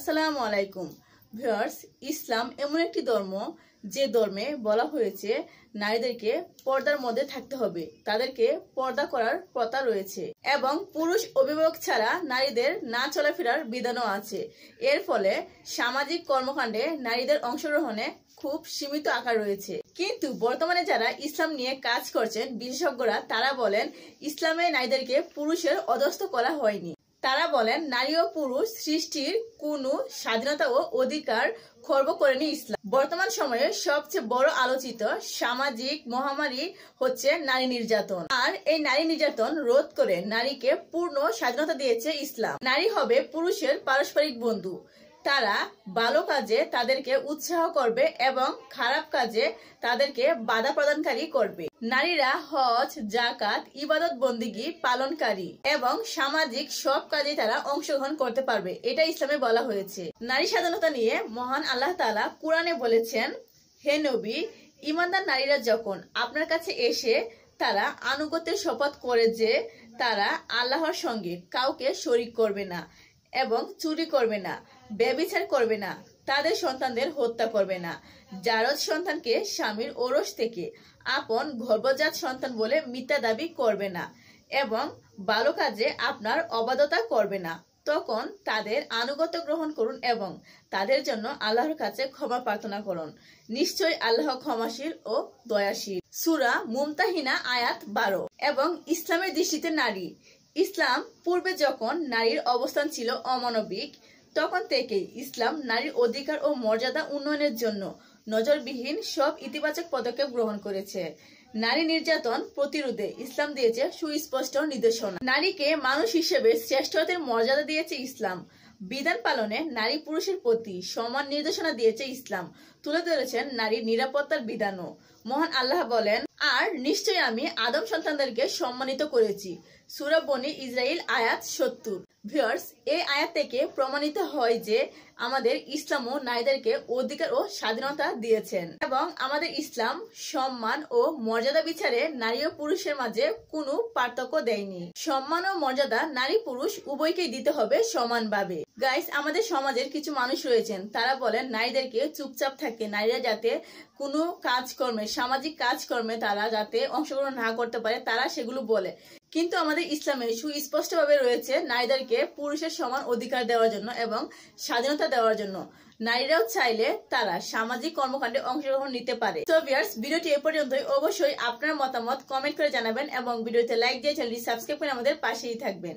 আসসালামু আলাইকুম ভিউয়ার্স, ইসলাম এমন একটি ধর্ম যে ধর্মে বলা হয়েছে নারীদেরকে পর্দার মধ্যে থাকতে হবে, তাদেরকে পর্দা করার প্রথা রয়েছে এবং পুরুষ অভিভাবক ছাড়া নারীদের না চলাফেরার বিধানও আছে। এর ফলে সামাজিক কর্মকাণ্ডে নারীদের অংশগ্রহণে খুব সীমিত আকার রয়েছে। কিন্তু বর্তমানে যারা ইসলাম নিয়ে কাজ করছেন বিশেষজ্ঞরা তারা বলেন ইসলামে নারীদেরকে পুরুষের অধস্থ করা হয়নি। তারা বলেন নারী ও পুরুষ সৃষ্টির কোনো স্বাধীনতা ও অধিকার খর্ব করেনি ইসলাম। বর্তমান সময়ে সবচেয়ে বড় আলোচিত সামাজিক মহামারী হচ্ছে নারী নির্যাতন। আর এই নারী নির্যাতন রোধ করে নারীকে পূর্ণ স্বাধীনতা দিয়েছে ইসলাম। নারী হবে পুরুষের পারস্পরিক বন্ধু। তারা ভালো কাজে তাদেরকে উৎসাহ করবে এবং খারাপ কাজে তাদেরকে বাধা প্রদানকারী করবে। নারীরা হজ, যাকাত, ইবাদত বন্দিগি পালনকারী এবং সামাজিক সব কাজে তারা অংশগ্রহণ করতে পারবে, এটা ইসলামে বলা হয়েছে। নারী স্বাধীনতা নিয়ে মহান আল্লাহ তাআলা কুরআনে বলেছেন, হে নবী, ঈমানদার নারীরা যখন আপনার কাছে এসে তারা আনুগত্যের শপথ করে যে তারা আল্লাহর সঙ্গে কাউকে শরীক করবে না এবং চুরি করবে না, ব্যভিচার করবে না, তাদের সন্তানদের হত্যা করবে না, জারজ সন্তানকে স্বামীর ওরস থেকে আপন গর্ভজাত সন্তান বলে মিথ্যা দাবি করবে না এবং ভালো কাজে আপনার অবাধ্যতা করবে না, তখন তাদের আনুগত্য গ্রহণ করুন এবং তাদের জন্য আল্লাহর কাছে ক্ষমা প্রার্থনা করুন। নিশ্চয়ই আল্লাহ ক্ষমাশীল ও দয়াশীল। সূরা মুমতাহিনা আয়াত 12। এবং ইসলামের দৃষ্টিতে নারী। ইসলাম পূর্বে যখন নারীর অবস্থান ছিল অমানবিক, তখন থেকেই ইসলাম নারীর অধিকার ও মর্যাদা উন্নয়নের জন্য নজরবিহীন সব ইতিবাচক পদক্ষেপ গ্রহণ করেছে। নারী নির্যাতন প্রতিরোধে ইসলাম দিয়েছে সুস্পষ্ট নির্দেশনা। নারীকে মানুষ হিসেবে শ্রেষ্ঠত্বের মর্যাদা দিয়েছে ইসলাম। বিধান পালনে নারী পুরুষের প্রতি সমান নির্দেশনা দিয়েছে ইসলাম। তুলে ধরেছেন নারীর নিরাপত্তার বিধানও। মহান আল্লাহ বলেন, আর নিশ্চয়ই আমি আদম সন্তানদেরকে সম্মানিত করেছি। সূরা বনী ইসরাইল আয়াত 70। ভিউয়ার্স, এই আয়াত থেকে প্রমাণিত হয় যে আমাদের ইসলামও নারীদেরকে অধিকার ও স্বাধীনতা দিয়েছেন এবং আমাদের ইসলাম সম্মান ও মর্যাদা বিচারে নারী ও পুরুষের মাঝে কোনো পার্থক্য দেয়নি। সম্মান ও মর্যাদা নারী পুরুষ উভয়কেই দিতে হবে সমানভাবে। গাইস, আমাদের সমাজের কিছু মানুষ রয়েছেন তারা বলেন নারীদেরকে চুপচাপ থাকে, নারীরা যাতে কোনো কাজকর্মে, সামাজিক কাজকর্মে তারা যাতে অংশগ্রহণ না করতে পারে, তারা সেগুলো বলে। কিন্তু আমাদের ইসলামে সুস্পষ্টভাবে রয়েছে নারীদেরকে পুরুষের সমান অধিকার দেওয়ার জন্য এবং স্বাধীনতা দেওয়ার জন্য। নারীরাও চাইলে তারা সামাজিক কর্মকাণ্ডে অংশগ্রহণ নিতে পারে। তো ভিউয়ার্স, ভিডিওটি এ পর্যন্তই। অবশ্যই আপনার মতামত কমেন্ট করে জানাবেন এবং ভিডিওতে লাইক দিয়ে চ্যানেলটি সাবস্ক্রাইব করে আমাদের পাশেই থাকবেন।